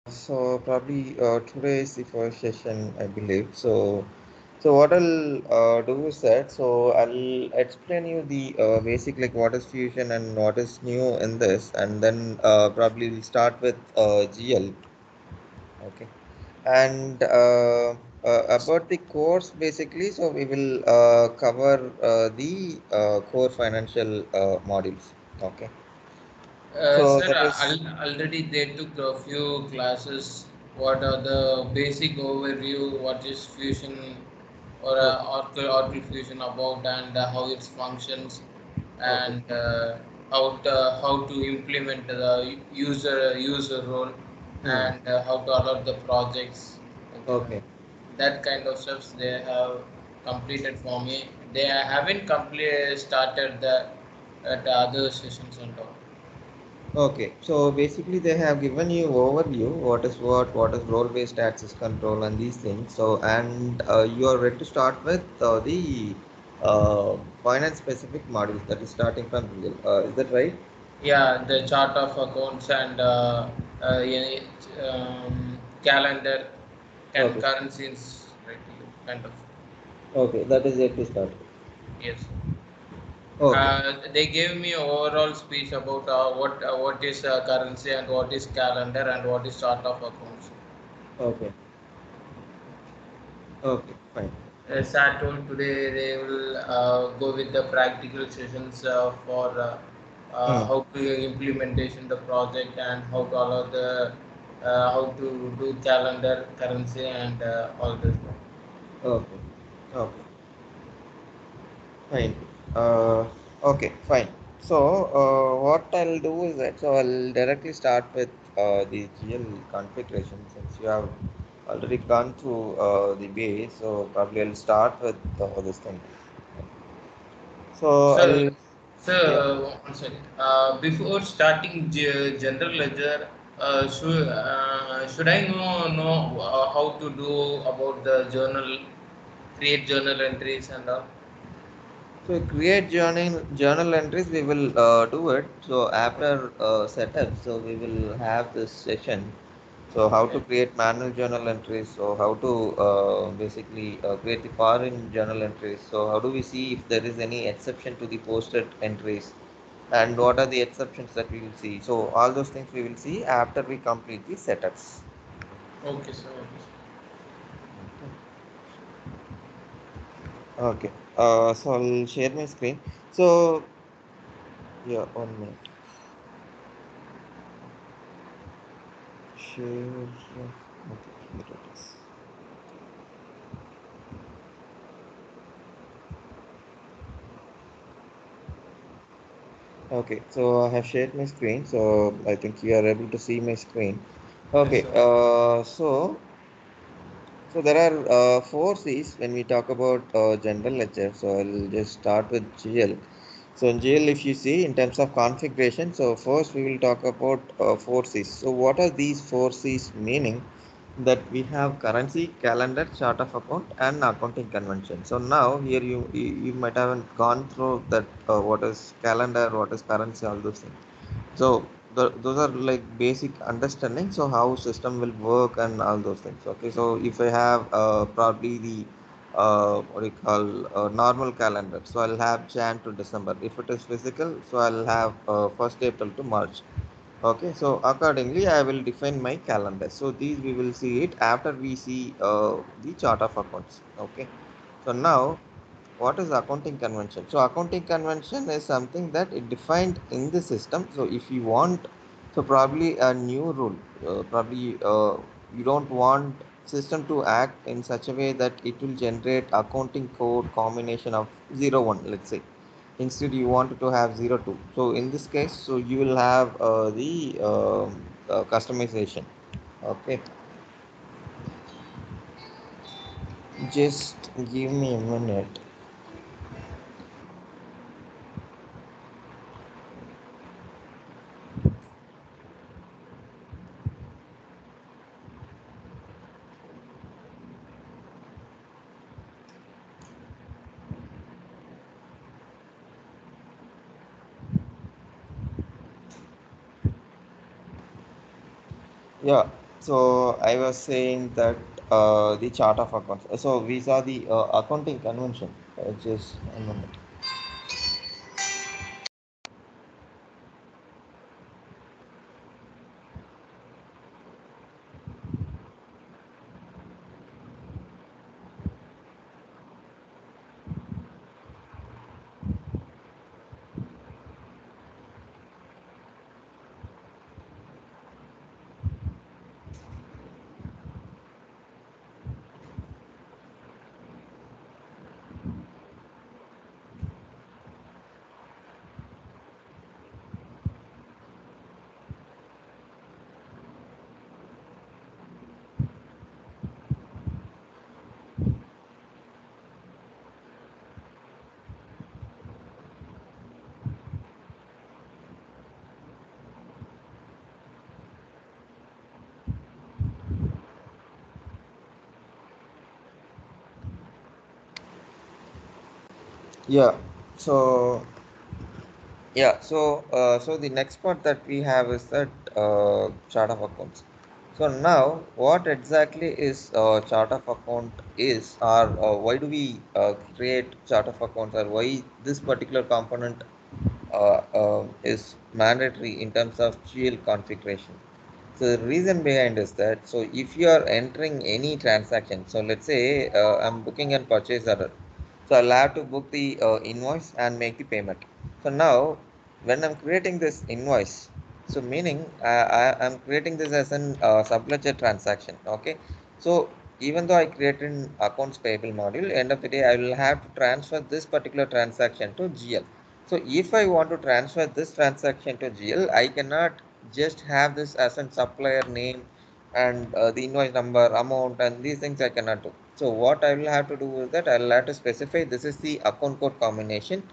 So probably today is the first session, I believe. So what I'll do is that I'll explain you the basic like what is fusion and what is new in this, and then probably we'll start with GL. Okay, and about the course basically, so we will cover the core financial modules. Okay, so Sir, that is. already they took a few classes. What are the basic overview? What is fusion or Okay. Oracle fusion about, and how it functions, Okay. and how to implement the user role, Hmm. and how to allow the projects. Okay, Okay. that kind of steps they have completed for me. They haven't started the other sessions and all. Okay, so basically they have given you overview what is role-based access control and these things. So and you are ready to start with the finance specific modules that is starting from real. Is that right? Yeah, the chart of accounts and calendar and Okay. currencies, right? Kind of. Okay, that is yet to start. Yes. Okay. They gave me overall speech about what is currency and what is calendar and what is chart of accounts. Okay. Okay. Fine. As I told today, they will go with the practical sessions for Hmm. how to implementation the project and how to allow the how to do calendar, currency, and all this. Okay. Okay. Fine. Uh, okay, fine. So, what I'll do is that I'll directly start with the GL configuration since you have already gone through the base. So, probably I'll start with this thing. So, So, yeah. one second. Before starting general ledger, should I know how to do about the journal, create journal entries and all? So create journal entries. We will do it. So after setup, so we will have this session. So how to Okay. create manual journal entries. So how to basically create the foreign journal entries. So how do we see if there is any exception to the posted entries, and what are the exceptions that we will see. So all those things we will see after we complete the setups. Okay, sir. Okay, sir. Okay. So I'll share my screen. So yeah, 1 minute. Share. Okay, here it is. Okay, so I have shared my screen, so I think you are able to see my screen. Yes, Okay, sir. so there are four C's when we talk about general ledger. So I'll just start with GL. So in GL, if you see in terms of configuration, so first we will talk about four C's. So what are these four C's meaning? That we have currency, calendar, chart of account, and accounting convention. So now here you might haven't gone through that what is calendar, what is currency, all those things. So those are like basic understanding. So how system will work and all those things. Okay. So if I have probably the what do you call normal calendar, so I'll have Jan to December. If it is physical, so I'll have first April to March. Okay, so accordingly, I will define my calendar. So these we will see it after we see the chart of accounts. Okay, so now what is accounting convention? So accounting convention is something that it defined in the system. So if you want, so probably a new rule, probably you don't want system to act in such a way that it will generate accounting code combination of 0 1, let's say. Instead you want to have 0 2. So in this case, so you will have the customization. Okay, just give me a minute. Yeah. So I was saying that the chart of accounts. So we saw the accounting convention. Just a moment. Yeah. So so the next part that we have is that chart of accounts. So now, what exactly is chart of account is, or why do we create chart of accounts, or why this particular component is mandatory in terms of GL configuration. So the reason behind is that, so if you are entering any transaction, so let's say I'm booking a purchase order, so I'll have to book the invoice and make the payment. So now, when I'm creating this invoice, so meaning I'm creating this as an subledger transaction. Okay, so even though I created an accounts payable module, end of the day I will have to transfer this particular transaction to GL. So if I want to transfer this transaction to GL, I cannot just have this as a supplier name and the invoice number, amount, and these things I cannot do. So what I will have to do is that I will have to specify this is the account code combination.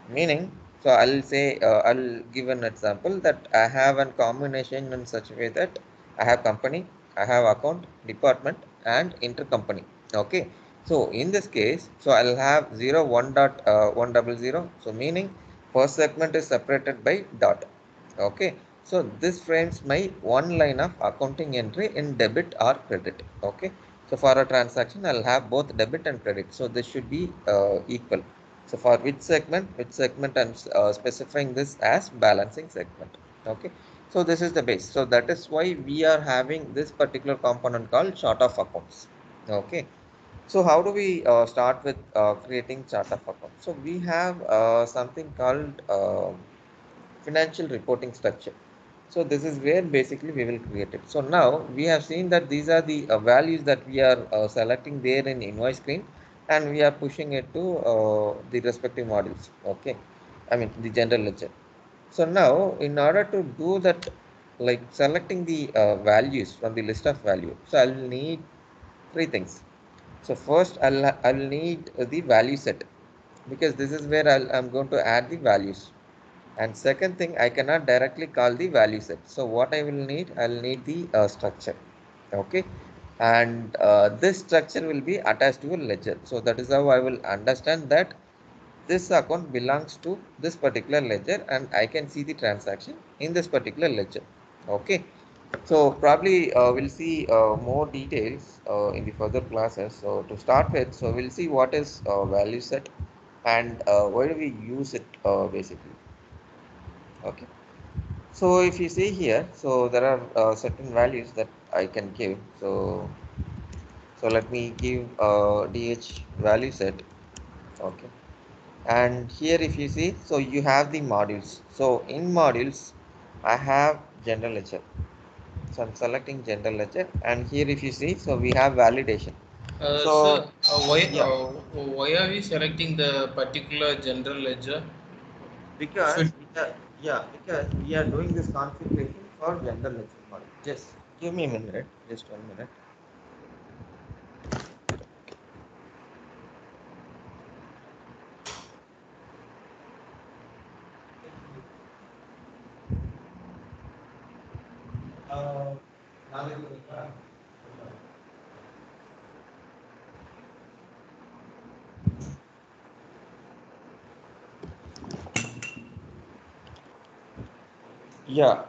Meaning, so I'll say, I'll give an example that I have a combination in such a way that I have company, I have account, department, and intercompany. Okay. So in this case, so I'll have 0 1.100. So meaning first segment is separated by dot. Okay. So this frames my one line of accounting entry in debit or credit. Okay. So for a transaction, I'll have both debit and credit. So this should be equal. So for which segment I'm specifying this as balancing segment. Okay. So this is the base. So that is why we are having this particular component called chart of accounts. Okay. So how do we start with creating chart of accounts? So we have something called financial reporting structure. So this is where basically we will create it. So now we have seen that these are the values that we are selecting there in invoice screen, and we are pushing it to the respective modules. Okay, I mean the general ledger. So now in order to do that, like selecting the values from the list of value, so I'll need three things. So first I'll need the value set, because this is where I'm going to add the values. And second thing, I cannot directly call the value set. So what I will need, I'll need the structure. Okay. And this structure will be attached to a ledger. So that is how I will understand that this account belongs to this particular ledger, and I can see the transaction in this particular ledger. Okay. So probably we'll see more details in the further classes. So to start with, so we'll see what is value set, and why do we use it basically. Okay. So if you see here, so there are certain values that I can give. So let me give DH value set. Okay. And here if you see, so you have the modules. So in modules, I have general ledger. So I'm selecting general ledger, and here if you see, so we have validation. So Sir, yeah, why are we selecting the particular general ledger? because Should because we are doing this configuration for general ledger model. Just give me a minute, just 1 minute. Yeah.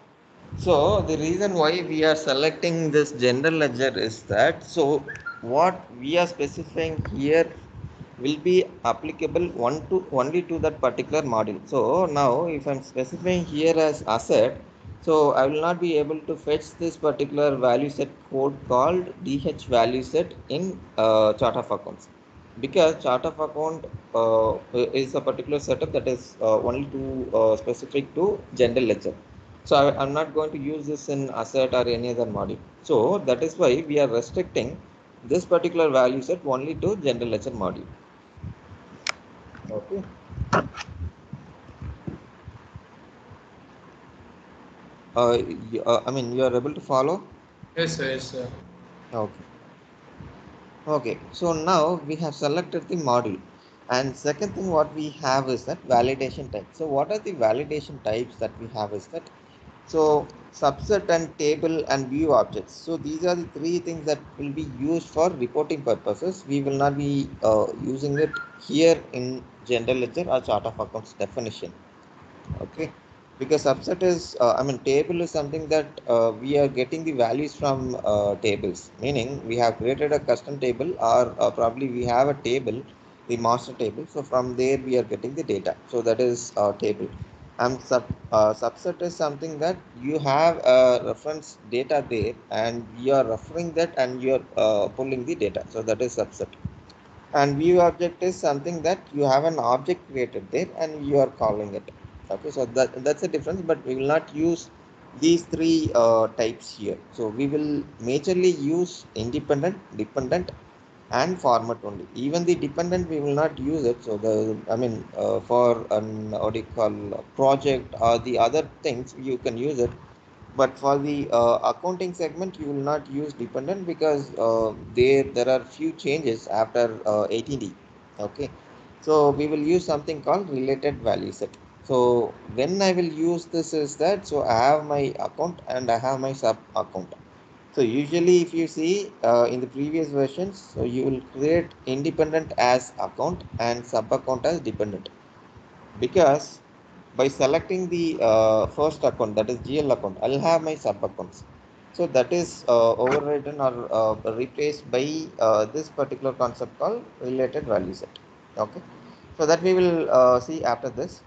So the reason why we are selecting this general ledger is that, so what we are specifying here will be applicable only to that particular module. So now if I'm specifying here as asset, so I will not be able to fetch this particular value set code called DH value set in chart of accounts, because chart of account is a particular setup that is only to specific to general ledger. So I'm not going to use this in asset or any other module. So that is why we are restricting this particular value set only to general ledger module. Okay. I mean, you are able to follow. Yes, sir, yes, sir. Okay. Okay. So now we have selected the module, and second thing what we have is that validation type. So what are the validation types that we have is that, so subset and table and view objects. So these are the three things that will be used for reporting purposes. We will not be using it here in general ledger or chart of accounts definition. Okay, because subset is I mean table is something that we are getting the values from tables, meaning we have created a custom table, or probably we have a table, the master table, so from there we are getting the data, so that is table. And subset is something that you have a reference data there and you are referring that and you are pulling the data, so that is subset. And view object is something that you have an object created there and you are calling it. Okay, so that's the difference, but we will not use these three types here. So we will majorly use independent, dependent, and format only. Even the dependent we will not use it. So the, I mean, for an what do you call, project or the other things you can use it, but for the accounting segment you will not use dependent, because there are few changes after 18D. Okay, so we will use something called related value set. So when I will use this is that, so I have my account and I have my sub account. So usually if you see in the previous versions, so you will create independent as account and sub account as dependent, because by selecting the first account, that is GL account, I'll have my sub accounts. So that is overridden or replaced by this particular concept called related value set. Okay, so that we will see after this.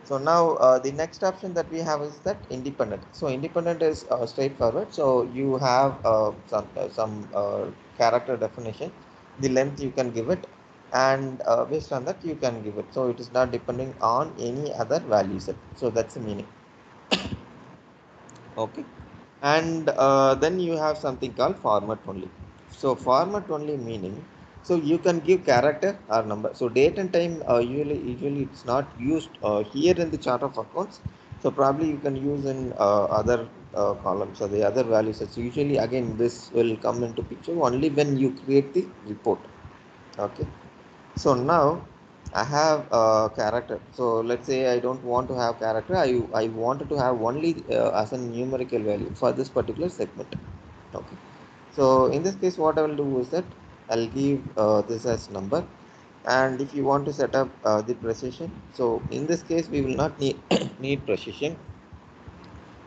So now the next option that we have is that independent. So independent is straightforward. So you have some character definition, the length you can give it, and based on that you can give it, so it is not depending on any other value set. So that's the meaning. Okay, and then you have something called format only. So format only meaning, so you can give character or number. So date and time usually it's not used here in the chart of accounts. So probably you can use in other columns or the other value sets. Usually again this will come into picture only when you create the report. Okay, so now I have a character. So let's say I don't want to have character. I wanted to have only as a numerical value for this particular segment. Okay. So in this case, what I will do is that I'll give this as number. And if you want to set up the precision, so in this case we will not need need precision.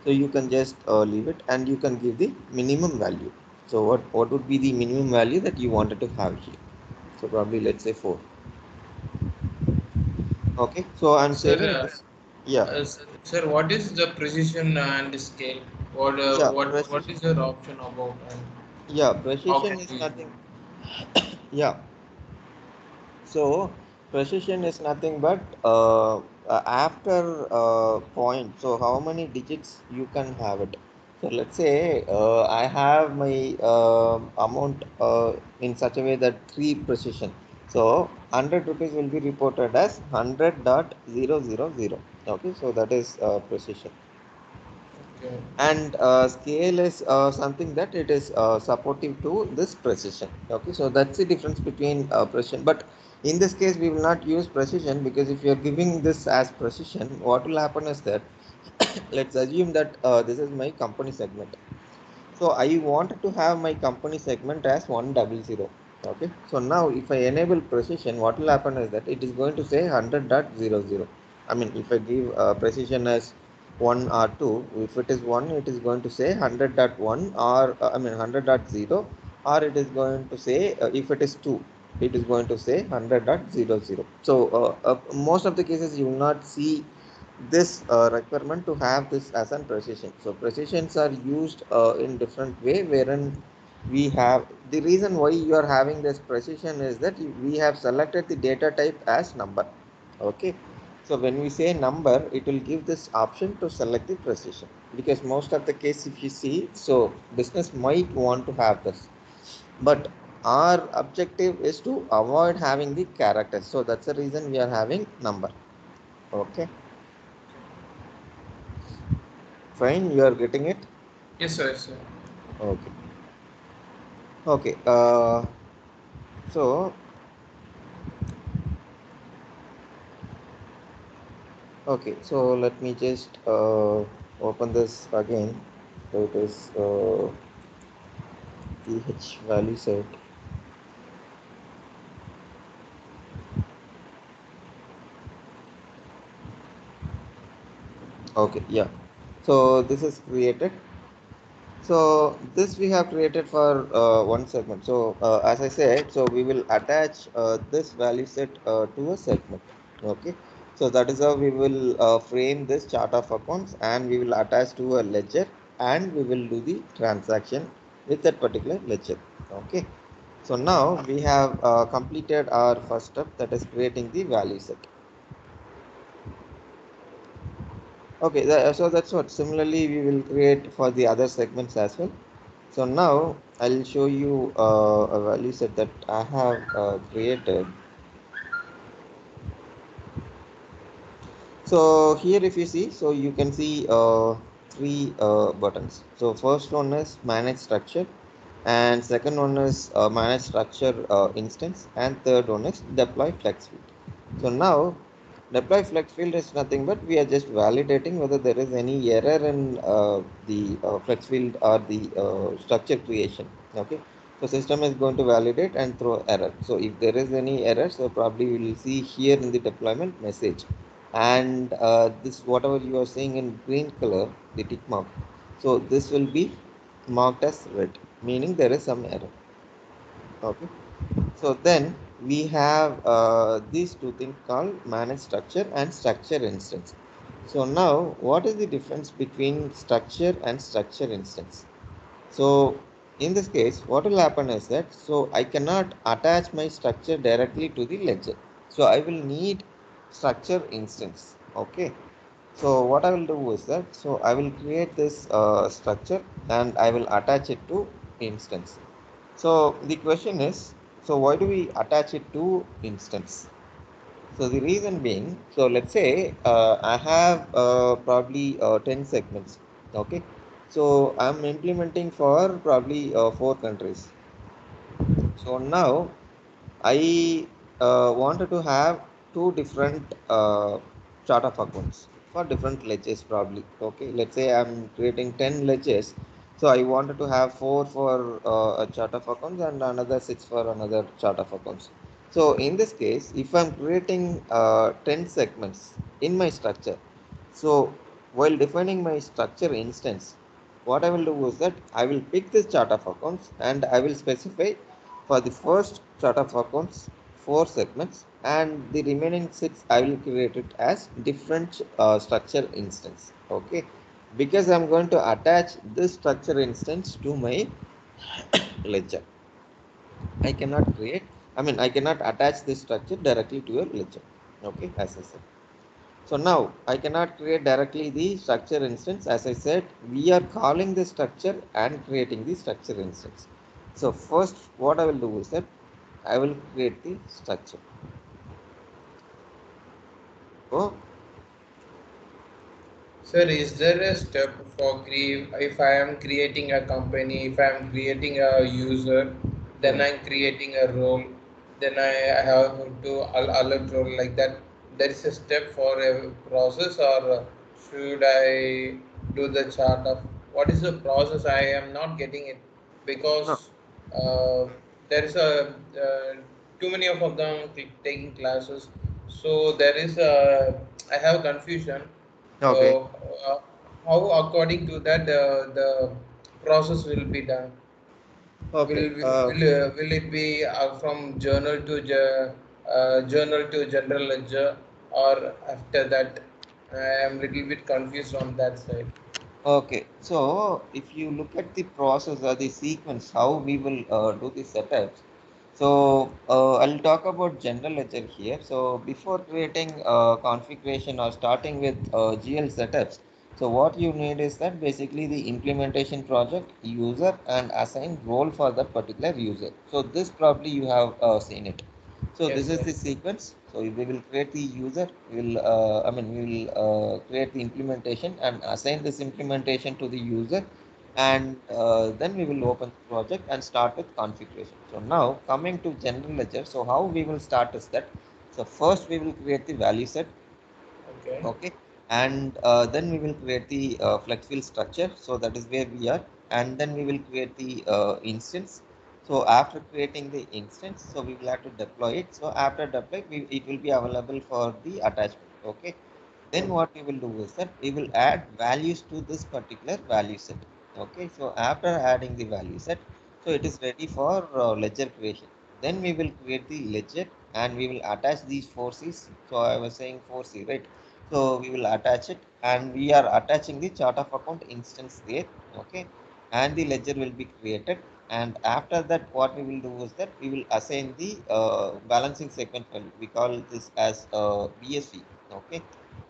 So you can just leave it and you can give the minimum value. So what would be the minimum value that you wanted to have here? So probably let's say 4. Okay, so I'm Sir, saving this. Yeah, sir, what is the precision and scale? yeah, What is your option about, and yeah, how precision can is we use? nothing. Yeah, so precision is nothing but after point. So how many digits you can have it. So let's say I have my amount in such a way that 3 precision. So 100 rupees will be reported as 100.000. Okay, so that is precision. Okay. And scale is something that it is supportive to this precision. Okay, so that's the difference between precision. But in this case we will not use precision, because if you are giving this as precision, what will happen is that let's assume that this is my company segment. So I wanted to have my company segment as 100. Okay, so now if I enable precision, what will happen is that it is going to say 100.00. I mean, if I give precision as 1 or 2. If it is 1, it is going to say 100.1, or I mean 100.0, or it is going to say, if it is 2, it is going to say 100.00. So most of the cases you will not see this requirement to have this as an precision. So precisions are used in different way, wherein we have the reason why you are having this precision is that we have selected the data type as number. Okay, so when we say number, it will give this option to select the precision, because most of the case if you see, so business might want to have this, but our objective is to avoid having the characters. So that's the reason we are having number. Okay, fine, you are getting it. Yes, sir. Yes, sir. Okay, okay. So okay, so let me just open this again. So it is th value set. Okay, yeah. So this is created. So this we have created for one segment. So as I said, so we will attach this value set to a segment. Okay. So that is how we will frame this chart of accounts, and we will attach to a ledger, and we will do the transaction with that particular ledger. Okay. So now we have completed our first step, that is creating the value set. Okay, so that's what. Similarly, we will create for the other segments as well. So now I'll show you a value set that I have created. So here if you see, so you can see three buttons. So first one is manage structure, and second one is manage structure instance, and third one is deploy flex field. So now deploy flex field is nothing but we are just validating whether there is any error in the flex field or the structure creation. Okay, so system is going to validate and throw error. So if there is any error, so probably we will see here in the deployment message, and this whatever you are seeing in green color, the tick mark, so this will be marked as red, meaning there is some error. Okay, so then we have these two things called manage structure and structure instance. So now what is the difference between structure and structure instance? So in this case, what will happen is that, so I cannot attach my structure directly to the ledger. So I will need structure instance. Okay. So what I will do is that, so I will create this structure, and I will attach it to instance. So the question is, so why do we attach it to instance? So the reason being, so let's say I have probably 10 segments. Okay. So I'm implementing for probably 4 countries. So now I wanted to have two different chart of accounts for different ledgers probably. Okay, let's say I'm creating 10 ledgers. So I wanted to have four for a chart of accounts and another six for another chart of accounts. So in this case, if I'm creating 10 segments in my structure, so while defining my structure instance, what I will do is that I will pick this chart of accounts, and I will specify for the first chart of accounts 4 segments, and the remaining 6 I will create it as different structure instance. Okay, because I'm going to attach this structure instance to my ledger. I cannot create, I mean, I cannot attach this structure directly to a ledger. Okay, as I said. So now I cannot create directly the structure instance. As I said, we are calling the structure and creating the structure instance. So first, what I will do is that I will create the structure. So Sir, is there a step for if I am creating a company, if I am creating a user, then hmm, I'm creating a role, then I have to alert role like that. There is a step for a process, or should I do the chart of what is the process? I am not getting it no, because there is a too many of them taking classes, so there is a I have confusion. Okay. So, how according to that the process will be done? Okay. Will it be from journal to general ledger, or after that? I am little bit confused on that side. Okay, so if you look at the process or the sequence, how we will do the setups. So I'll talk about general ledger here. So before creating configuration or starting with GL setups, so what you need is that basically the implementation project, user, and assign role for that particular user. So this probably you have seen it. So this Yes, is yes. the sequence. So we will create the user. We will, we will create the implementation and assign this implementation to the user, and then we will open the project and start with configuration. So now coming to general ledger. So how we will start is that. So first we will create the value set. Okay. Okay, and then we will create the flex field structure. So that is where we are, and then we will create the instance. So after creating the instance, so we will have to deploy it. So after deploy, it will be available for the attachment. Okay, then what we will do is that we will add values to this particular value set. Okay, so after adding the value set, so it is ready for ledger creation. Then we will create the ledger, and we will attach these four C's. So I was saying four C, right? So we will attach it, and we are attaching the chart of account instance there. Okay, and the ledger will be created. And after that, what we will do is that we will assign the balancing segment value. We call this as BSV. Okay,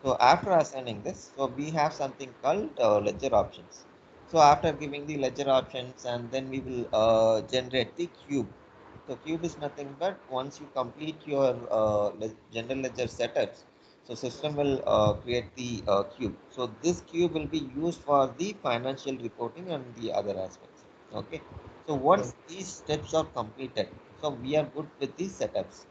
so after assigning this, so we have something called ledger options. So after giving the ledger options, and then we will generate the cube. So cube is nothing but once you complete your general ledger setups, so system will create the cube. So this cube will be used for the financial reporting and the other aspects. Okay. So Okay. once these steps are completed, so we are good with the setups.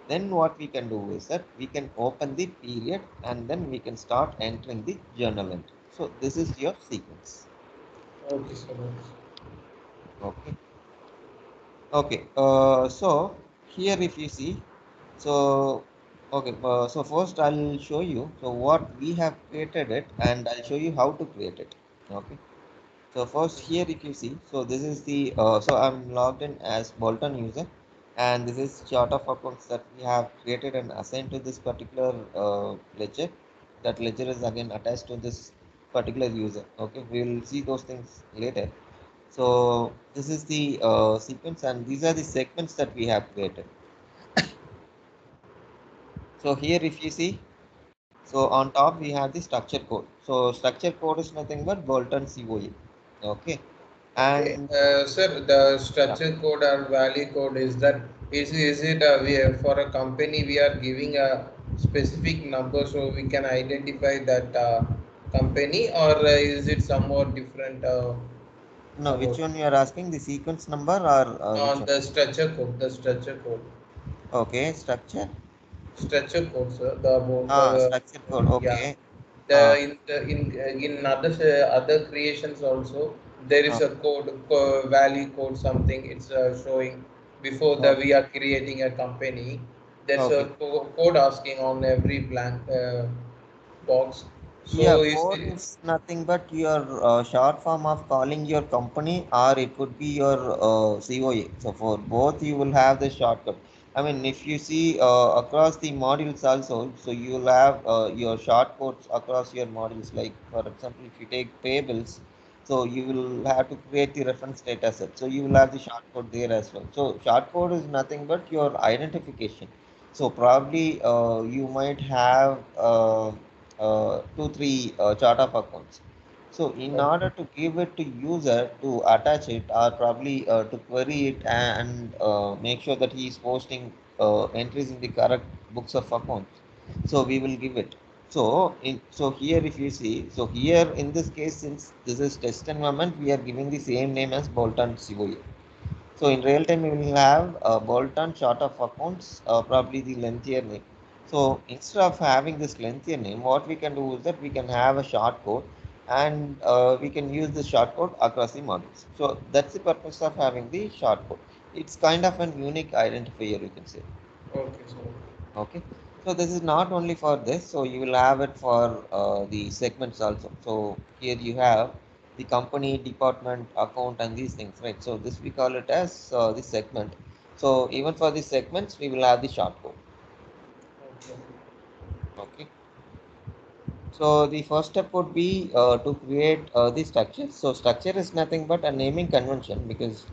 Then what we can do is that we can open the period, and then we can start entering the journal entry. So this is your sequence. Okay, sir. Okay. Okay. So here if you see, so okay. So first I'll show you. So what we have created it, and I'll show you how to create it. Okay. So first here if you see, so this is the so I'm logged in as Bolton user, and this is chart of accounts that we have created and assigned to this particular ledger. That ledger is again attached to this particular user. Okay, we'll see those things later. So this is the sequence, and these are the segments that we have created. So here if you see, so on top we have the structure code. So structure code is nothing but Bolton COA. Okay, Okay, and sir, the yeah. structure code or value code is it for a company we are giving a specific number so we can identify that company, or is it somewhat different No, which about one you are asking? The sequence number or which on one? the structure code, Okay, structure. structure code, sir. The about Structure code. yeah, Okay. the Uh, in other creations also there is uh, a value code something it's showing before the okay. we are creating a company. There's a Okay. code asking on every blank box. Yeah, So is code it is nothing but your short form of calling your company, or it could be your COA. So for both, you will have the shortcut. I mean, if you see across the modules also, so you will have your shortcuts across your modules. Like for example, if you take payables, so you will have to create the reference data set. So you will have the shortcode there as well. So shortcode is nothing but your identification. So probably you might have. Two, three chart of accounts. So in okay, order to give it to user to attach it, or probably to query it and make sure that he is posting entries in the correct books of accounts, so we will give it. So here if you see, so here in this case, since this is test environment, we are giving the same name as Bolton COA. So in real time, we will have a bolt-on chart of accounts, probably the lengthier name. So instead of having this lengthier name, what we can do is that we can have a short code, and we can use the short code across the modules. So that's the purpose of having the short code. It's kind of an unique identifier, you can say. okay, so Okay. So this is not only for this, so you will have it for the segments also. So here you have the company, department, account, and these things, right? So this we call it as the segment. So even for the segments we will have the short code. Okay. Okay. So the first step would be to create the structure. So structure is nothing but a naming convention, because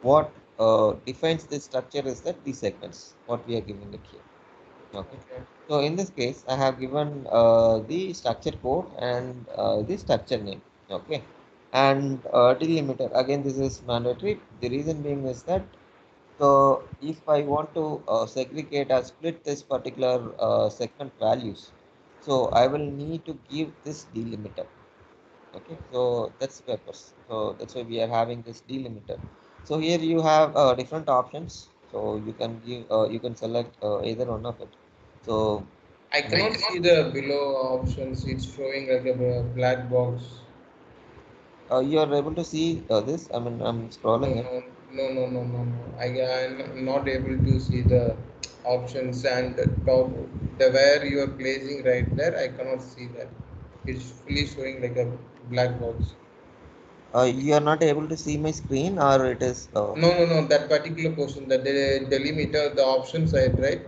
what defines this structure is that the segments, what we are giving it here. Okay. Okay. So in this case, I have given the structure code and the structure name. Okay. And delimiter, again, this is mandatory. The reason being is that, so if I want to segregate or split this particular segment values, so I will need to give this delimiter. Okay, so that's the purpose. So that's why we are having this delimiter. So here you have different options. So you can give, you can select either one of it. So I cannot see the below options. It's showing like a black box. you are able to see this. I mean, I'm No, scrolling it. no, no, no, no, no, no. I am not able to see the options and the top, the where you are placing right there. I cannot see that. It's fully showing like a black box. You are not able to see my screen, or it is. No, no, no. That particular portion, the delimiter, the option side, right?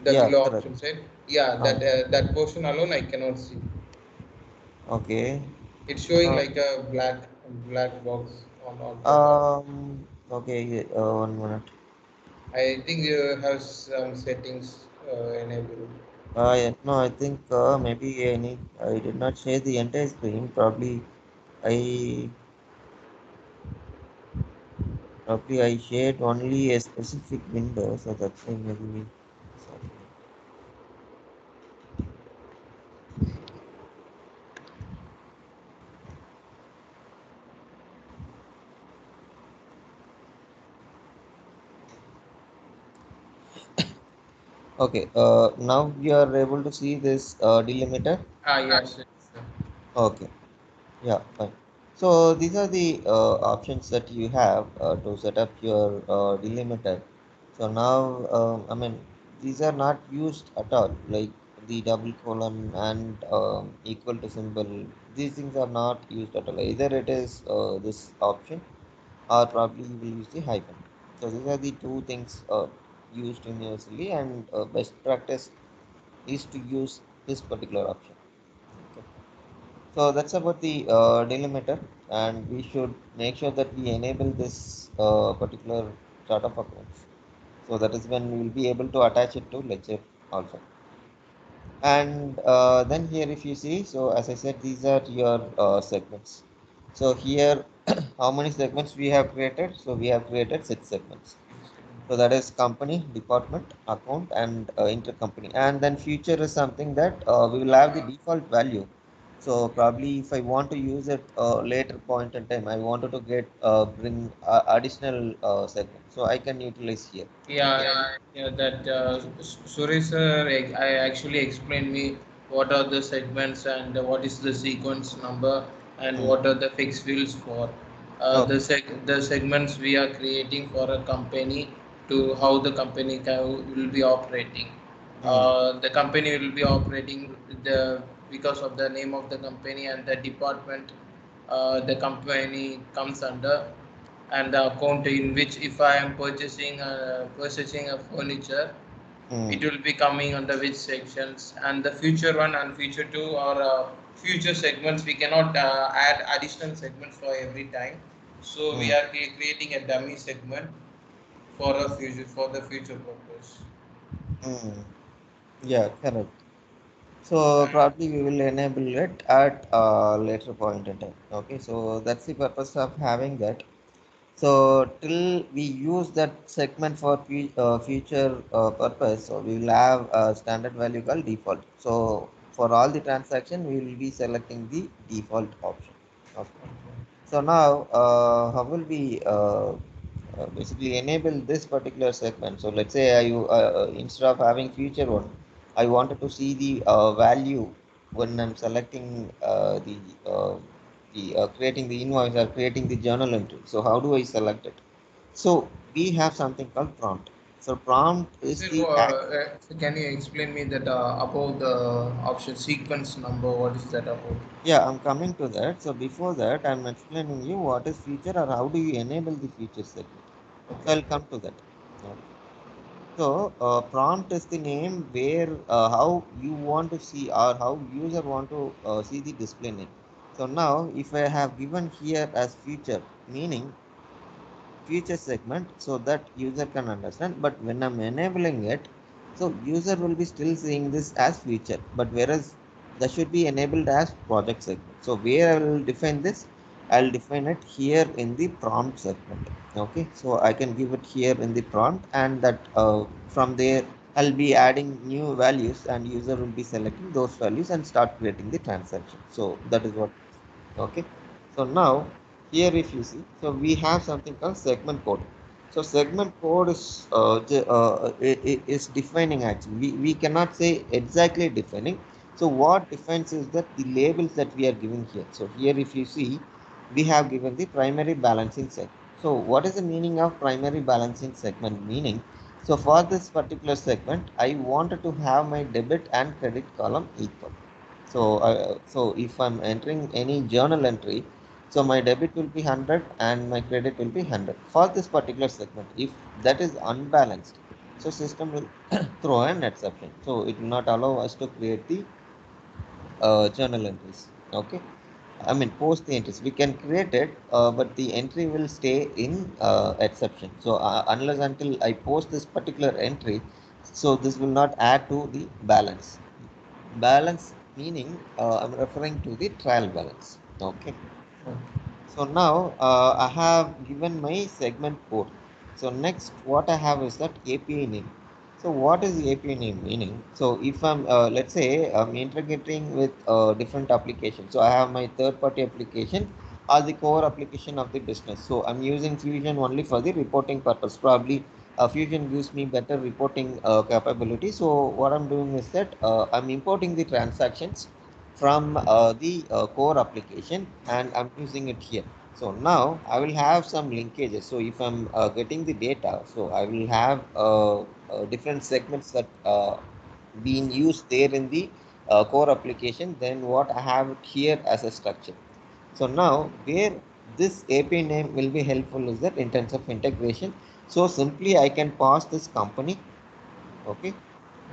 The Yeah, below correct. option side. Yeah, Uh, that portion alone I cannot see. okay. It's showing Uh, like a black box on top of. okay. One minute. I think you have some settings enabled. Yeah, no, I think maybe I did not share the entire screen. I probably I shared only a specific window, so that's why maybe it's happening. Okay, now you are able to see this delimiter. Ah, yes, yes. Okay, yeah, fine. So these are the options that you have to set up your delimiter. So now, I mean, these are not used at all, like the double colon and equal to symbol. These things are not used at all. Either it is this option, or probably you will use the hyphen. So these are the two things used universally, and best practice is to use this particular option. Okay. So that's about the delimiter, and we should make sure that we enable this particular chart of accounts. So that is when we will be able to attach it to ledger also. And then here, if you see, so as I said, these are your segments. So here, how many segments we have created? So we have created 6 segments. So that is company, department, account, and intercompany. And then future is something that we will have the default value. So probably if I want to use it later point in time, I wanted to get bring additional segment. So I can utilize here. Okay. Yeah, yeah. That Suresh sir, I actually explained me what are the segments and what is the sequence number and Mm. what are the fixed fields for Okay. the segments we are creating for a company to how the company will be operating. Mm. The company will be operating the because of the name of the company and the department the company comes under, and the account in which if I am purchasing a furniture, it Mm. will be coming under which sections, and the future one and future two or future segments we cannot add additional segments for every time, so we Mm. are creating a dummy segment for a future for the future purpose. Mm. Yeah, correct. So And probably we will enable it at a later point in time. Okay, so that's the purpose of having that. So till we use that segment for future purpose, so we will have a standard value called default. So for all the transaction, we will be selecting the default option. Okay. So now, how will we basically enable this particular segment? So let's say instead of having future one, I wanted to see the value when I'm selecting the creating the invoice or creating the journal entry. So how do I select it? So we have something called prompt. So prompt is Sir, the can you explain me that about the option sequence number? What is that about? yeah, I'm coming to that. So before that, I'm explaining you what is feature or how do you enable the feature segment. So Okay. I'll come to that. Okay. So prompt is the name where how you want to see or how user want to see the display name. So now if I have given here as feature, meaning feature segment so that user can understand, but when I'm enabling it, so user will be still seeing this as feature, but whereas that should be enabled as project segment. So where I will define this, I'll define it here in the prompt segment. Okay, so I can give it here in the prompt, and that from there I'll be adding new values and user will be selecting those values and start creating the transaction. So that is what. Okay, so now here if you see, so we have something called segment code. So segment code is is defining actually. We cannot say exactly defining. So what defines is that the labels that we are giving here. So here if you see, we have given the primary balancing segment. So what is the meaning of primary balancing segment? Meaning, so for this particular segment, I wanted to have my debit and credit column equal. So if I'm entering any journal entry, so my debit will be 100 and my credit will be 100 for this particular segment. If that is unbalanced, so system will throw an exception. So it will not allow us to create the journal entries. Okay. I mean, post the entries. We can create it, but the entry will stay in exception. So unless until I post this particular entry, so this will not add to the balance. Balance meaning I'm referring to the trial balance. Okay. Okay. So now I have given my segment code. So next what I have is that API name. So what is the API name meaning? So if I'm let's say I'm integrating with different applications. So I have my third party application as the core application of the business. So I'm using Fusion only for the reporting purpose. Probably Fusion gives me better reporting capability. So what I'm doing is that I'm importing the transactions from the core application and I'm using it here. So now I will have some linkages. So if I'm getting the data, so I will have different segments that being used there in the core application. Then what I have here as a structure. So now where this API name will be helpful is that in terms of integration. So simply I can pass this company. Okay,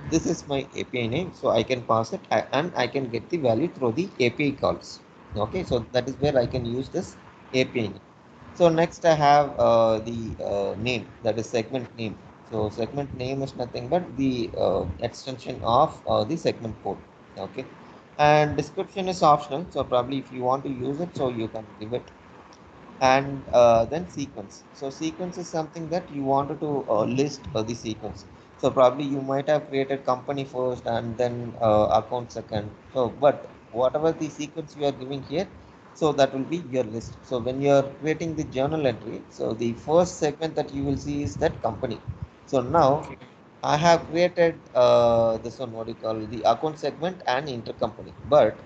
this is my API name, so I can pass it and I can get the value through the API calls. Okay, so that is where I can use this API name. So next I have the name, that is segment name. So segment name is nothing but the extension of the segment code. Okay, and description is optional. So probably if you want to use it, so you can give it. And then sequence. So sequence is something that you wanted to list the sequence. So probably you might have created company first and then account second. So but whatever the sequence you are giving here, so that will be your list. So when you are creating the journal entry, so the first segment that you will see is that company. So now Okay. I have created this one, what do you call the account segment and intercompany. But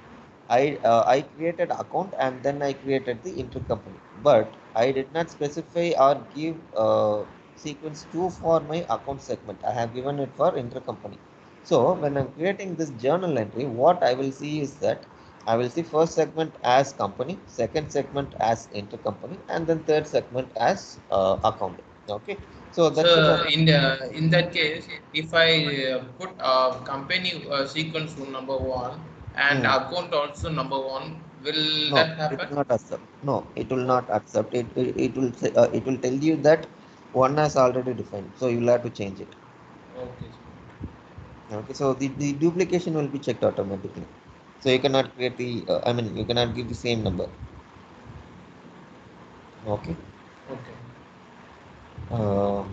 I created account and then I created the intercompany. But I did not specify or give sequence 2 for my account segment. I have given it for intercompany. So when I'm creating this journal entry, what I will see is that I will see first segment as company, second segment as intercompany, and then third segment as account. Okay. So that's it. So in that case, if I put company sequence to number one and Hmm. account also number one, will No, that it happen? will not accept. No, it will Oh, not accept. It will say, it will tell you that one has already defined. So you'll have to change it. okay. Okay, so the duplication will be checked automatically. So you cannot create the, I mean, you cannot give the same number. Okay. Okay. Uh,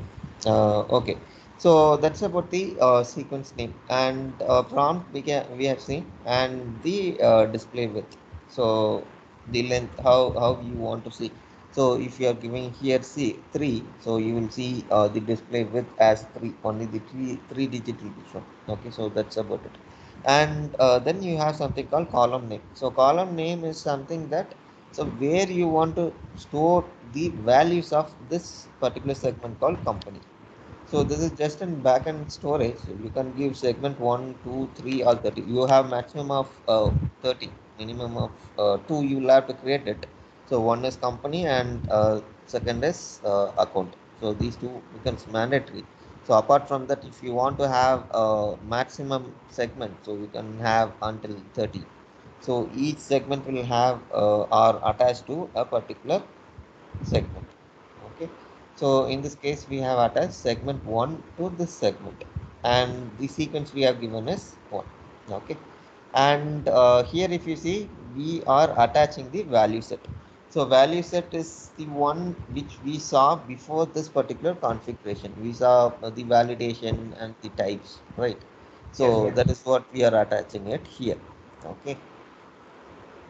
okay, so that's about the sequence name and prompt we have seen and the display width. So the length, how you want to see. So if you are giving here see 3, so you will see the display width as 3. Only the three digit will be shown. Okay, so that's about it. And then you have something called column name. So column name is something that so where you want to store the values of this particular segment called company. So this is just in backend storage. So you can give segment 1, 2, 3, or 30. You have maximum of 30, minimum of 2 you will have to create it. So one is company and second is account. So these two becomes mandatory. So apart from that, if you want to have a maximum segment, so you can have until 30. So each segment will have are attached to a particular segment. Okay, so in this case we have attached segment 1 to this segment, and the sequence we have given is 1. Okay, and here if you see, we are attaching the value set. So value set is the one which we saw before this particular configuration. We saw the validation and the types, right? So Yes, sir. that is what we are attaching it here. Okay,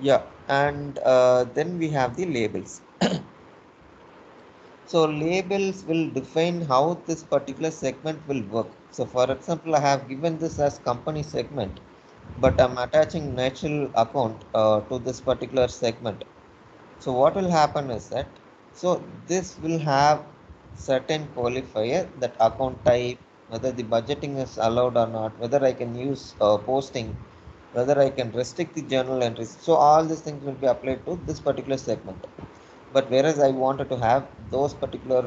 yeah, and then we have the labels. So labels will define how this particular segment will work. So for example, I have given this as company segment, but I'm attaching natural account to this particular segment. So what will happen is that, so this will have certain qualifier, that account type, whether the budgeting is allowed or not, whether I can use posting, whether I can restrict the journal entries. So all these things will be applied to this particular segment. But whereas I wanted to have those particular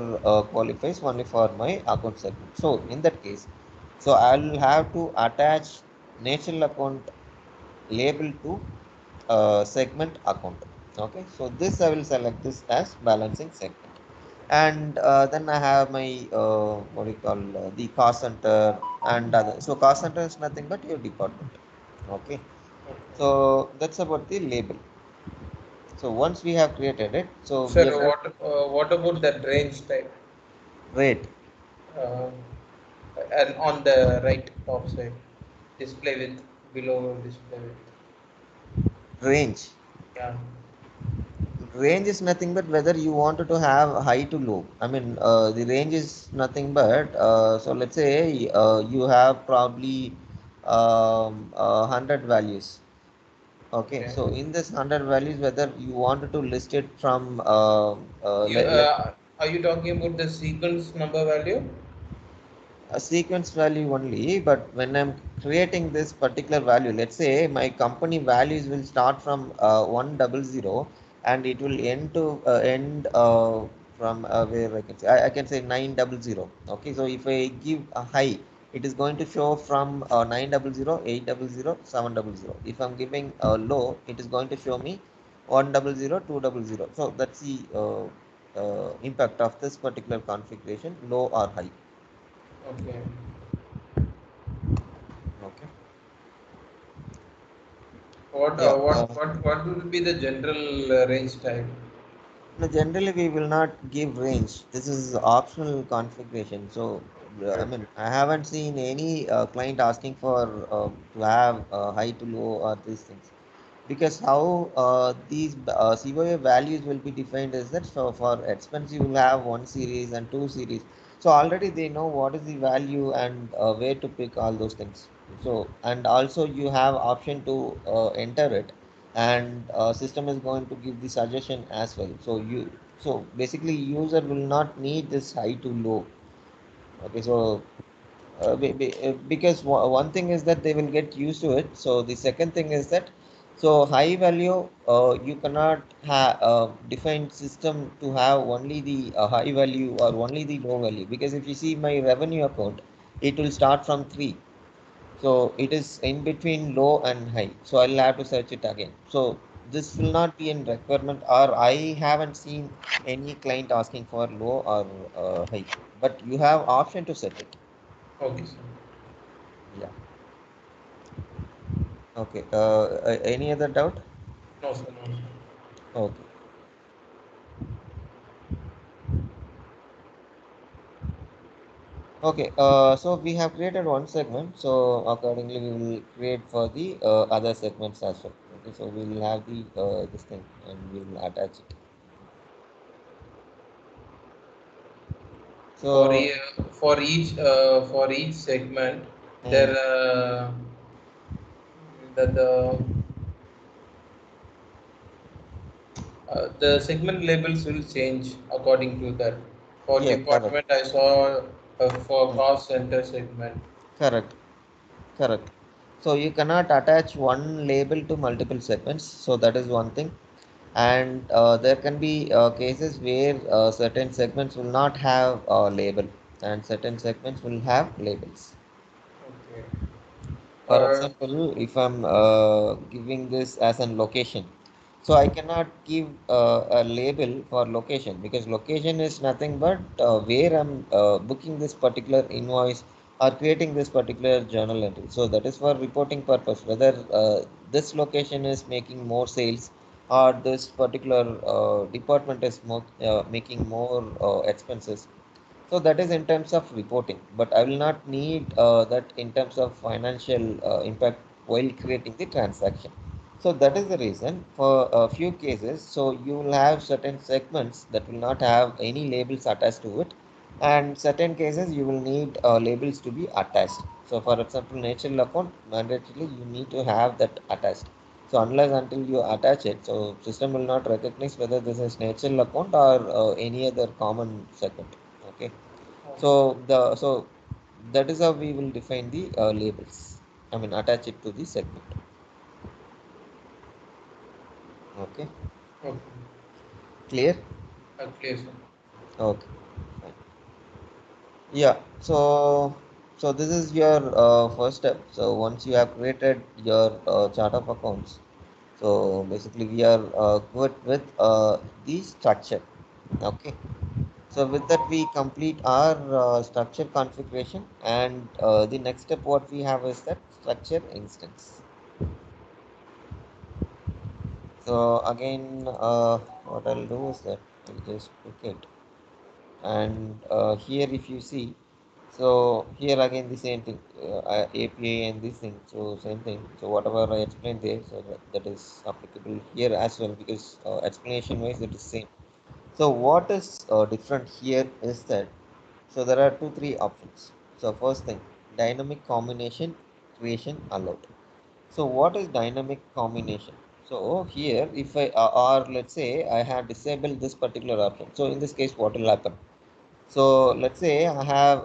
qualifiers only for my account segment. So in that case, so I'll have to attach natural account label to segment account. Okay, so this I will select this as balancing segment, and then I have my what do you call the cost center and other. So cost center is nothing but your department. Okay, Okay. so that's about the label. So once we have created it, so we Sir, are going what about that range type? rate Uh, and on the right top side, display with below display with. range. Yeah. Range is nothing but whether you wanted to have high to low. I mean, the range is nothing but so let's say you have probably 100 values. Okay, Okay. so in this 100 values, whether you wanted to list it from You let are you talking about the sequence number value? a sequence value only, but when I'm creating this particular value, let's say my company values will start from 100, and it will end from where I can say 900. Okay, so if I give a high, it is going to show from 900, 800, 700. If I'm giving a low, it is going to show me 100, 200. So that's the impact of this particular configuration, low or high. Okay. Okay. What Yeah. what will be the general range type? No, generally we will not give range. This is optional configuration. So, I mean, I haven't seen any client asking for to have high to low or these things. Because how these COA values will be defined is that, so for expense you will have one series and two series. So already they know what is the value and where to pick all those things. So, and also you have option to enter it, and system is going to give the suggestion as well. So so basically user will not need this high to low. Okay, so because one thing is that they will get used to it. So the second thing is that, so high value, you cannot have define system to have only the high value or only the low value, because if you see my revenue account, it will start from 3. So it is in between low and high. So I'll have to search it again. So this will not be in requirement, or I haven't seen any client asking for low or high. But you have option to set it. Okay, sir. Yeah. Okay. Any other doubt? No, sir. No, sir. Okay. Okay. So we have created one segment. So accordingly, we will create for the other segments as well. Okay. So we will have the this thing, and we will attach it. For So. for each segment, there Mm, the segment labels will change according to that. For yeah. Correct. department, I saw for Mm. cost center segment. Correct, correct. So you cannot attach one label to multiple segments. So that is one thing. And there can be cases where certain segments will not have a label and certain segments will have labels. Okay. For Uh, example, if I'm giving this as an location, so I cannot give a label for location because location is nothing but where I'm booking this particular invoice or creating this particular journal entry. So that is for reporting purpose, whether this location is making more sales or this particular department is more, making more expenses. So that is in terms of reporting, but I will not need that in terms of financial impact while creating the transaction. So that is the reason for a few cases. So you will have certain segments that will not have any labels attached to it, and certain cases you will need labels to be attached. So for example, natural account mandatorily you need to have that attached. So unless until you attach it, so system will not recognize whether this is natural account or any other common segment. Okay. So that is how we will define the labels. I mean, attach it to the segment. Okay, okay. clear? Clear, sir. Okay, fine. Yeah. So this is your first step. So once you have created your chart of accounts, so basically we are good with the structure. Okay. So with that we complete our structure configuration, and the next step what we have is that structure instance. So again, what I'll do is that I'll just pick it, and here if you see, so here again the same thing, API and this thing, so same thing. So whatever I explained there, so that is applicable here as well because explanation wise it is same. So what is different here is that, so there are two three options. So first thing, dynamic combination creation allowed. So what is dynamic combination? So here, if I or let's say I have disabled this particular option. So in this case, what will happen? So let's say I have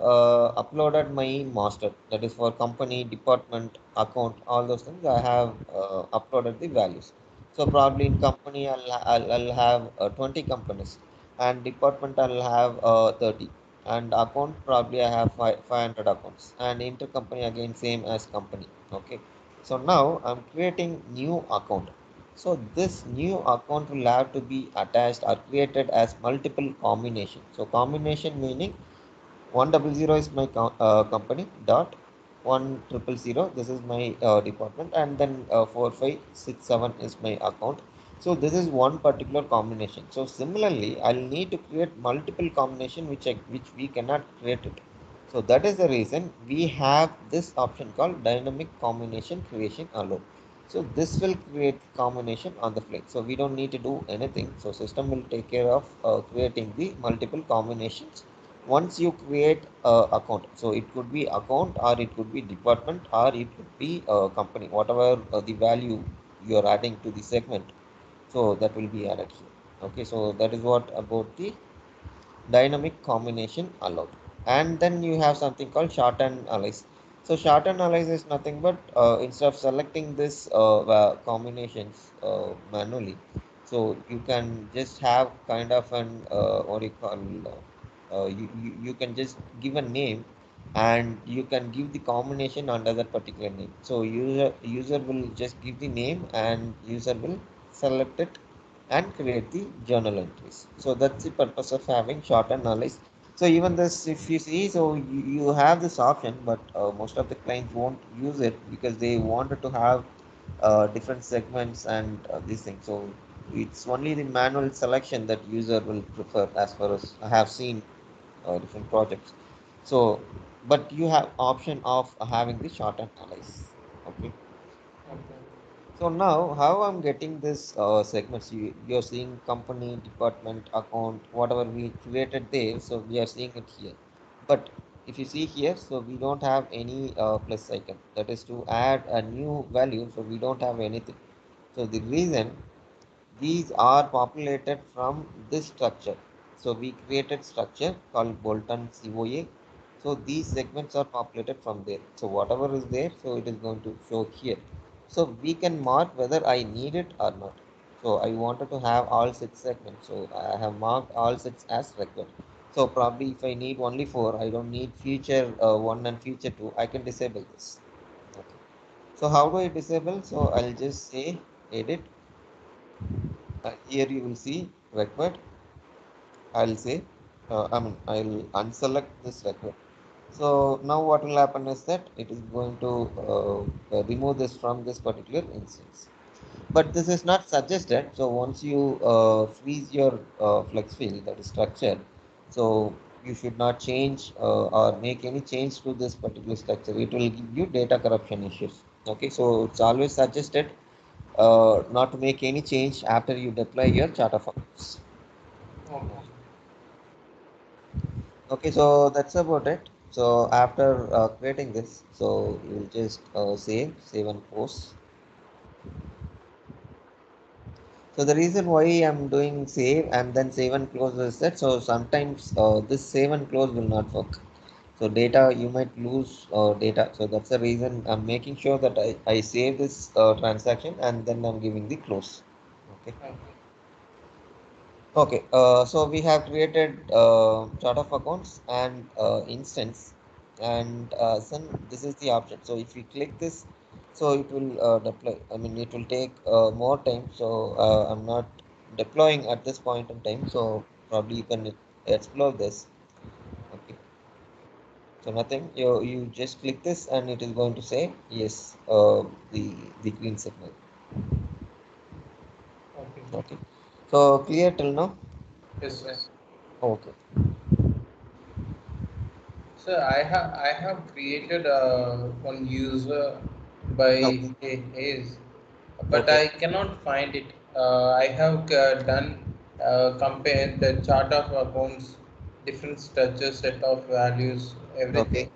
uploaded my master, that is for company, department, account, all those things. I have uploaded the values. So probably in company I'll have 20 companies, and department I'll have 30, and account probably I have 500 accounts, and intercompany again same as company. Okay. So now I'm creating new account. So this new account will have to be attached or created as multiple combination. So combination meaning 100 is my company dot 1000. This is my department, and then 4567 is my account. So this is one particular combination. So similarly, I'll need to create multiple combination which we cannot create it. So that is the reason we have this option called dynamic combination creation alone. So this will create combination on the fly. So we don't need to do anything. So system will take care of creating the multiple combinations once you create a account. So it could be account or it could be department or it could be a company, whatever the value you are adding to the segment. So that will be added here. Okay, so that is what about the dynamic combination allowed. And then you have something called shorten analyze. So shorten analyze is nothing but instead of selecting this combinations manually, so you can just have kind of an what do you call you can just give a name, and you can give the combination under that particular name. So user will just give the name, and user will select it and create the journal entries. So that's the purpose of having shortened knowledge. So even this, if you see, so you have this option, but most of the clients won't use it because they wanted to have different segments and these things. So it's only the manual selection that user will prefer, as far as I have seen different projects. So, but you have option of having the shortened analyze. Okay. Okay. So now, how I'm getting this segments, you're seeing company, department, account, whatever we created there. So we are seeing it here. But if you see here, so we don't have any plus icon. That is to add a new value. So we don't have anything. So the reason these are populated from this structure. So we created structure called Bolton COA. So these segments are populated from there. So whatever is there, so it is going to show here. So we can mark whether I need it or not. So I wanted to have all 6 segments, so I have marked all 6 as required. So probably if I need only 4, I don't need feature 1 and feature 2, I can disable this. Okay, so how do I disable? So I'll just say edit. Here you will see required. I'll say I'll unselect this record. So now what will happen is that it is going to remove this from this particular instance. But this is not suggested. So once you freeze your flex field, that is structure, so you should not change or make any change to this particular structure. It will give you data corruption issues. Okay, so it's always suggested not to make any change after you deploy your chart of accounts. Okay. Okay, so that's about it. So after creating this, so you'll just save and post. So the reason why I'm doing save and then save and close is that so sometimes this save and close will not work. So data you might lose data. So that's the reason I'm making sure that I save this transaction and then I'm giving the close. Okay. Okay. Okay, so we have created chart of accounts and instance, and this is the option. So if you click this, so it will deploy. I mean, it will take more time. So I'm not deploying at this point in time. So probably you can explore this. Okay, so nothing. You just click this, and it is going to say yes. The green signal. Okay. Okay, so clear till now. Yes, sir. Okay. So I have created one user by Okay. his, but Okay. I cannot find it. I have done compare the chart of accounts, different structures, set of values, everything, Okay.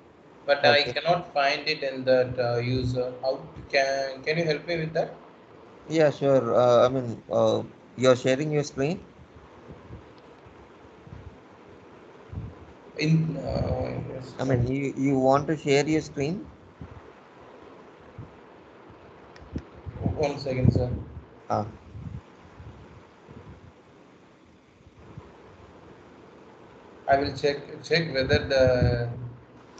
but I Okay. cannot find it in that user. Can you help me with that? Yeah, sure. You're sharing your screen. Yes, I sir. mean, you want to share your screen? 1 second, sir. Ah, I will check whether the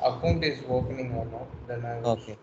account is opening or not. Then I will. okay.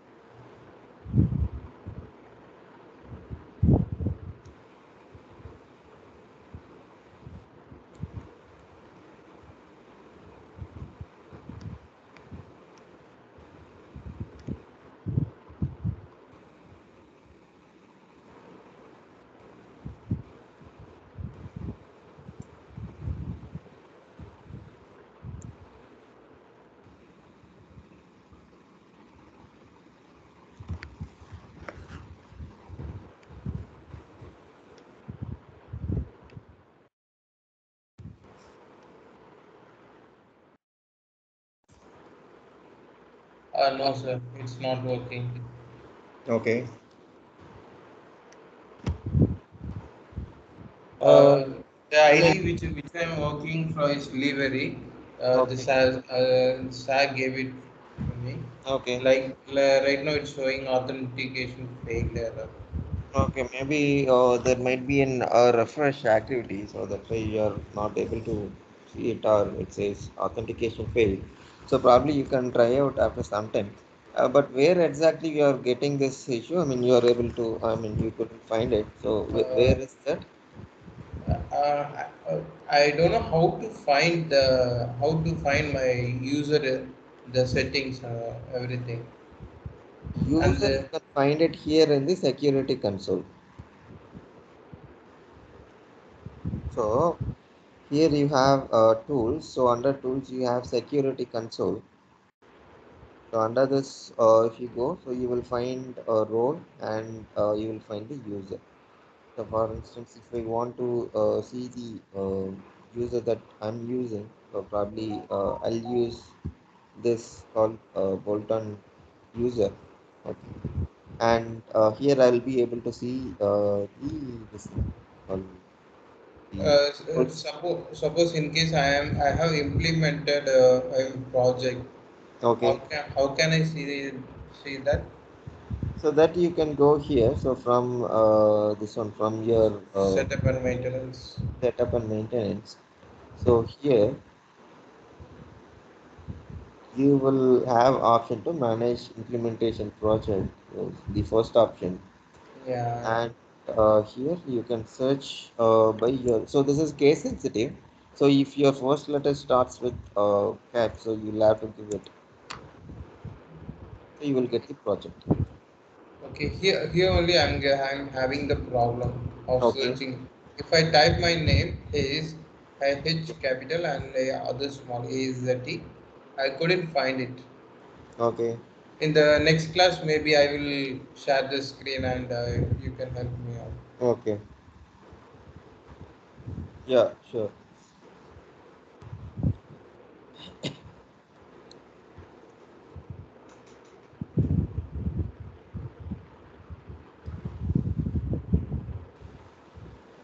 No, sir, it's not working. Okay. Uh, Um, the I mean, ID which I'm working for is delivery. The okay. SAG gave it to me. Okay. Right now, it's showing authentication failed error. Okay. Maybe there might be an refresh activity, so that's why you're not able to see it, or it says authentication failed. So probably you can try out after some time. But where exactly you are getting this issue? I mean, you are able to. I mean, you couldn't find it. So Uh, where is that? I don't know how to find my user, the settings, everything, and User, you can find it here in the security console. So here you have tools. So under tools you have security console. So under this, if you go, so you will find a role and you will find the user. So for instance, if I want to see the user that I'm using, so probably I'll use this called Bolton user. Okay. And here I'll be able to see the this thing called the roles. suppose in case I have implemented a project. Okay. How can I see that? So that you can go here. So from this one, from your Setup and maintenance. setup and maintenance. So here you will have option to manage implementation project, the first option. Yeah. And here you can search by your, so this is case sensitive. So if your first letter starts with cap, so you'll have to give it, so you will get the project. Okay, here only I'm having the problem of Okay. searching. If I type my name is H capital and other small A is the T, I couldn't find it. Okay. In the next class, maybe I will share the screen and you can help me out. Okay. Yeah, sure.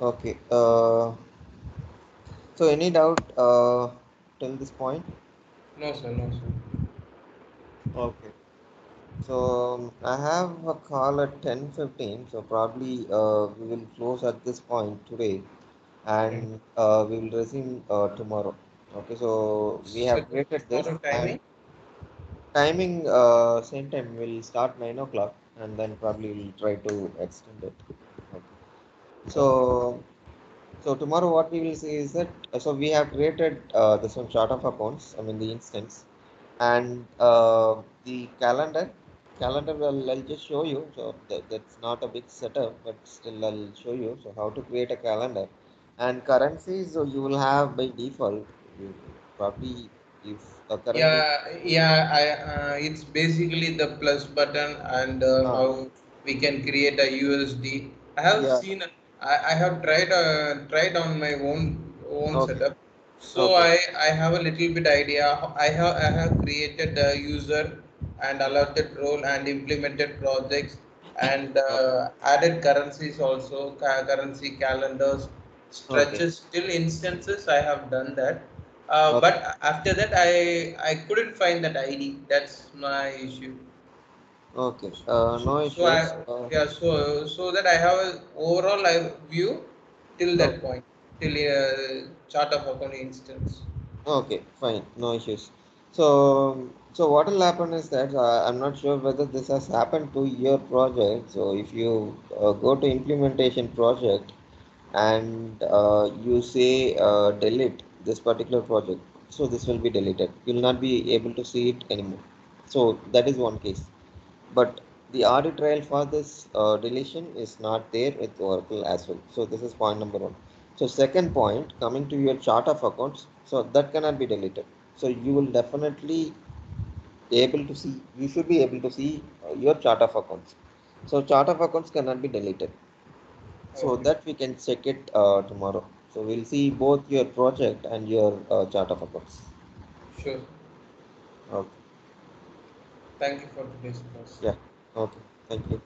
Okay. So any doubt till this point? No sir, no sir. Okay. So I have a call at 10:15, so probably we will close at this point today, Okay. and we will resume tomorrow. Okay, so we So have created this, tomorrow and timing? timing same time we'll start 9 o'clock, and then probably we'll try to extend it. Okay. Okay. So tomorrow what we will see is that so we have created this one chart of accounts. I mean the instance, and the calendar I'll just show you. So that's not a big setup, but still I'll show you. So how to create a calendar, and currencies. So you will have by default. You probably if a currency. It's basically the plus button and Ah, how we can create a USD. I have yeah. seen, I have tried on my own Okay. setup. So Okay. I have a little bit idea. I have created a user and allotted role and implemented projects and Okay. added currencies also, currency calendars, Okay. stretches till instances. I have done that, Okay. but after that, I couldn't find that ID. That's my issue. Okay. So, No so issues. I yeah so that I have a overall view till that Okay. point, till chart of account instance. Okay, fine, no issues. So what will happen is that I'm not sure whether this has happened to your project. So if you go to implementation project and you say delete this particular project, so this will be deleted. You'll not be able to see it anymore. So that is one case. But the audit trail for this deletion is not there with Oracle as well. So this is point number one. So second point, coming to your chart of accounts, so that cannot be deleted. So you will definitely able to see, you should be able to see your chart of accounts. So chart of accounts cannot be deleted. So Okay, that we can check it tomorrow. So we'll see both your project and your chart of accounts. sure. Okay. Thank you for today's class. Yeah. Okay. Thank you.